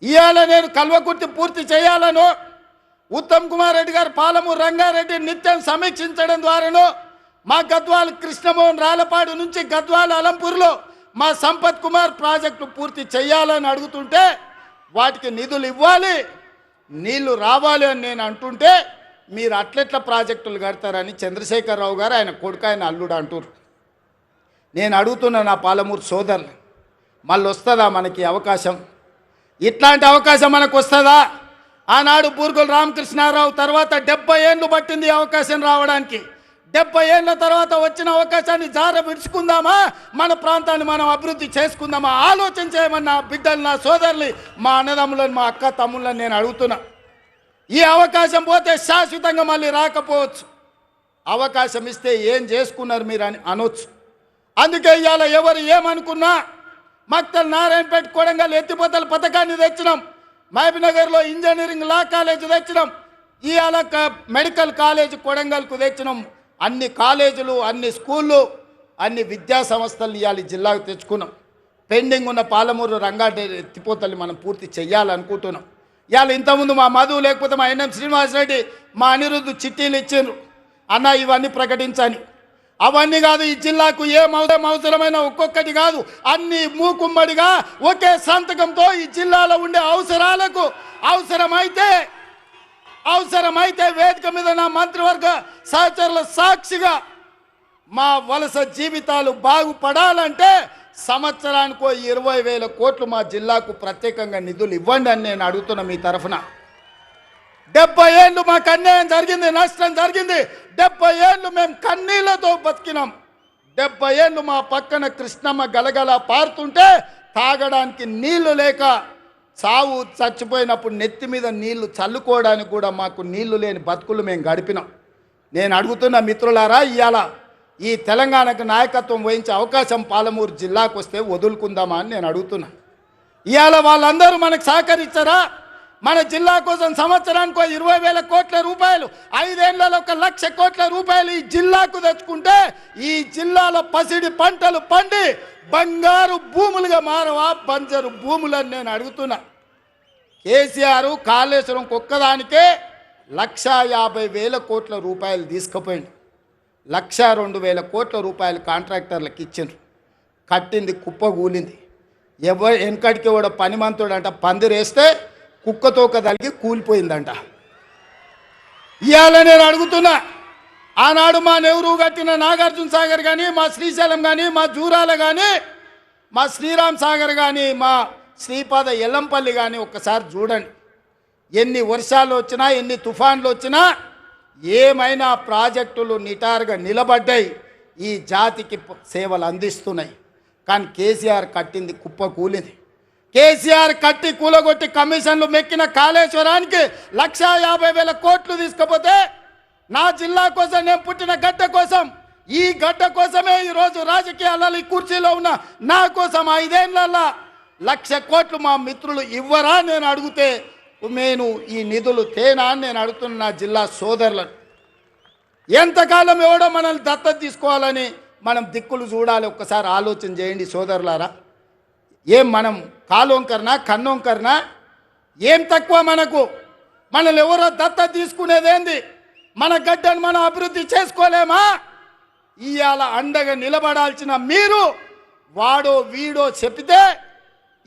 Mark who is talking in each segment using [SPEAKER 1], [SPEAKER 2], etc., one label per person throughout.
[SPEAKER 1] ఇవాళ నేను కల్వకుర్తి పూర్తి చేయాలను ఉత్తమ్ కుమార్ రెడ్డి గారు పాలమూరు రంగారెడ్డి నిత్యం సమీక్షించడం ద్వారాను మా గద్వాల కృష్ణమోహన్ రాలపాడు నుంచి గద్వాల అలంపూర్లో మా సంపత్ కుమార్ ప్రాజెక్టు పూర్తి చేయాలని అడుగుతుంటే వాటికి నిధులు ఇవ్వాలి, నీళ్లు రావాలి అని నేను అంటుంటే మీరు అట్లెట్ల ప్రాజెక్టులు కడతారని చంద్రశేఖరరావు గారు ఆయన కొడుకు ఆయన అల్లుడు అంటారు. నేను అడుగుతున్నా నా పాలమూరు సోదరులు, మళ్ళీ వస్తుందా మనకి అవకాశం? ఇట్లాంటి అవకాశం మనకు వస్తుందా? ఆనాడు బూర్గుల రామకృష్ణారావు తర్వాత 70 ఏళ్ళు పట్టింది అవకాశం రావడానికి. 70 ఏళ్ళ తర్వాత వచ్చిన అవకాశాన్ని జార విడుచుకుందామా, మన ప్రాంతాన్ని మనం అభివృద్ధి చేసుకుందామా? ఆలోచన చేయమని నా బిడ్డలు, నా సోదరులు, మా అన్నదమ్ములను, మా అక్క తమ్ముళ్ళని నేను అడుగుతున్నా. ఈ అవకాశం పోతే శాశ్వతంగా మళ్ళీ రాకపోవచ్చు. అవకాశం ఇస్తే ఏం చేసుకున్నారు మీరు అని అనొచ్చు. అందుకే ఇవాళ ఎవరు ఏమనుకున్నా మక్తల్ నారాయణపేట కొడంగల్ ఎత్తిపోతల పథకాన్ని తెచ్చినాం, మహబూబ్నగర్లో ఇంజనీరింగ్ లా కాలేజ్ తెచ్చినాం, ఇవాళ మెడికల్ కాలేజ్ కొడంగల్కు తెచ్చినాం. అన్ని కాలేజీలు, అన్ని స్కూళ్ళు, అన్ని విద్యా సంస్థలు ఇవాళ జిల్లాకు తెచ్చుకున్నాం. పెండింగ్ ఉన్న పాలమూరు రంగారెడ్డి ఎత్తిపోతల్ని మనం పూర్తి చేయాలనుకుంటున్నాం. ఇవాళ ఇంతకుముందు మా మధు లేకపోతే మా ఎన్ఎం శ్రీనివాసరెడ్డి, మా అనిరుద్ధు చిట్టీలు ఇచ్చిండ్రు, అన్న ఇవన్నీ ప్రకటించని. అవన్నీ కాదు, ఈ జిల్లాకు ఏం అవసరమైన ఒక్కొక్కటి కాదు, అన్ని మూకుమ్మడిగా ఒకే సంతకంతో ఈ జిల్లాలో ఉండే అవసరాలకు అవసరమైతే వేదిక మీద నా మంత్రివర్గ సహచరుల సాక్షిగా మా వలస జీవితాలు బాగుపడాలంటే సంవత్సరానికో 20,000 కోట్లు మా జిల్లాకు ప్రత్యేకంగా నిధులు ఇవ్వండి అని నేను అడుగుతున్నా మీ తరఫున. 70 ఏళ్ళు మాకు అన్యాయం జరిగింది, నష్టం జరిగింది. 70 ఏళ్ళు మేము కన్నీళ్లతో బతికినాం. 70 ఏళ్ళు మా పక్కన కృష్ణమ్మ గలగల పారుతుంటే తాగడానికి నీళ్లు లేక సావు చచ్చిపోయినప్పుడు నెత్తి మీద నీళ్లు చల్లుకోవడానికి కూడా మాకు నీళ్లు లేని బతుకులు మేము గడిపినాం. నేను అడుగుతున్న మిత్రులారా, ఇవాళ ఈ తెలంగాణకు నాయకత్వం వహించే అవకాశం పాలమూరు జిల్లాకు వస్తే వదులుకుందామా అని నేను అడుగుతున్నా. ఇవాళ వాళ్ళందరూ మనకు సహకరించారా? మన జిల్లా కోసం సంవత్సరానికి 20,000 కోట్ల రూపాయలు, 5 ఏళ్లలో 1,00,000 కోట్ల రూపాయలు ఈ జిల్లాకు తెచ్చుకుంటే ఈ జిల్లాలో పసిడి పంటలు పండి బంగారు భూములుగా మారవా, బంజరు భూములని నేను అడుగుతున్నా. కేసీఆర్ కాళేశ్వరం ఒక్కదానికే 1,50,000 కోట్ల రూపాయలు తీసుకుపోయింది. 1,02,000 కోట్ల రూపాయలు కాంట్రాక్టర్లకు ఇచ్చిండ్రు. కట్టింది కుప్పగూలింది. వెనకడికి కూడా పనిమంతుడు అంట పందిరేస్తే కుక్కతోక తలిగి కూలిపోయిందంట. ఇవాళ నేను అడుగుతున్నా, ఆనాడు మా నెహ్రూ కట్టిన నాగార్జున సాగర్ కానీ, మా శ్రీశైలం కానీ, మా జూరాల కానీ, మా శ్రీరామ్ సాగర్ కానీ, మా శ్రీపాద ఎల్లంపల్లి కానీ ఒక్కసారి చూడండి. ఎన్ని వర్షాలు వచ్చినా, ఎన్ని తుఫాన్లు వచ్చినా ఏమైనా ప్రాజెక్టులు నిటారుగా నిలబడ్డాయి, ఈ జాతికి సేవలు అందిస్తున్నాయి. కానీ కేసీఆర్ కట్టింది కుప్ప కూలింది. కేసీఆర్ కట్టి కూలగొట్టి కమిషన్లు మెక్కిన కాళేశ్వరానికి 1,50,000 కోట్లు తీసుకపోతే నా జిల్లా కోసం, నేను పుట్టిన గడ్డ కోసం, ఈ గడ్డ కోసమే ఈరోజు రాజకీయాలలో ఈ కుర్చీలో ఉన్న నా కోసం 5 ఏళ్లలో 1,00,000 కోట్లు మా మిత్రులు ఇవ్వరా నేను అడిగితే నేను ఈ నిధులు తేనా అని నేను అడుగుతున్న నా జిల్లా సోదరులను. ఎంతకాలం ఎవడో మనల్ని దత్తత తీసుకోవాలని మనం దిక్కులు చూడాలి. ఒక్కసారి ఆలోచన చేయండి సోదరులారా. ఏం మనం కాలోంకర్నా, కన్నోంకర్నా? ఏం తక్కువ మనకు? మనల్ని ఎవరో దత్తత తీసుకునేదేంది? మన గడ్డను మనం అభివృద్ధి చేసుకోలేమా? ఇవాళ అండగా నిలబడాల్సిన మీరు వాడో వీడో చెప్పితే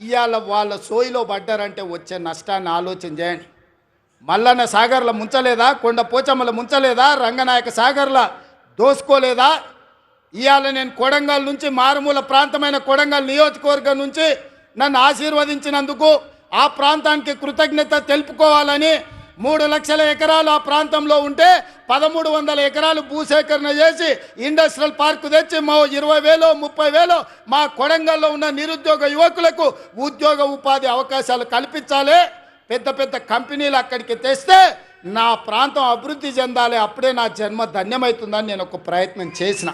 [SPEAKER 1] ఇవాళ వాళ్ళ సోయిలో పడ్డారంటే వచ్చే నష్టాన్ని ఆలోచన చేయండి. మల్లన్న సాగర్ల ముంచలేదా? కొండ పోచమ్మల ముంచలేదా? రంగనాయక సాగర్ల దోసుకోలేదా? ఇవాళ నేను కొడంగల్ నుంచి, మారుమూల ప్రాంతమైన కొడంగల్ నియోజకవర్గం నుంచి నన్ను ఆశీర్వదించినందుకు ఆ ప్రాంతానికి కృతజ్ఞత తెలుపుకోవాలని 3 లక్షల ఎకరాలు ఆ ప్రాంతంలో ఉంటే 1,300 ఎకరాలు భూసేకరణ చేసి ఇండస్ట్రియల్ పార్కు తెచ్చి 20,000 30,000 మా కొడంగల్లో ఉన్న నిరుద్యోగ యువకులకు ఉద్యోగ ఉపాధి అవకాశాలు కల్పించాలి. పెద్ద పెద్ద కంపెనీలు అక్కడికి తెస్తే నా ప్రాంతం అభివృద్ధి చెందాలి. అప్పుడే నా జన్మ ధన్యమవుతుందని నేను ఒక ప్రయత్నం చేసిన.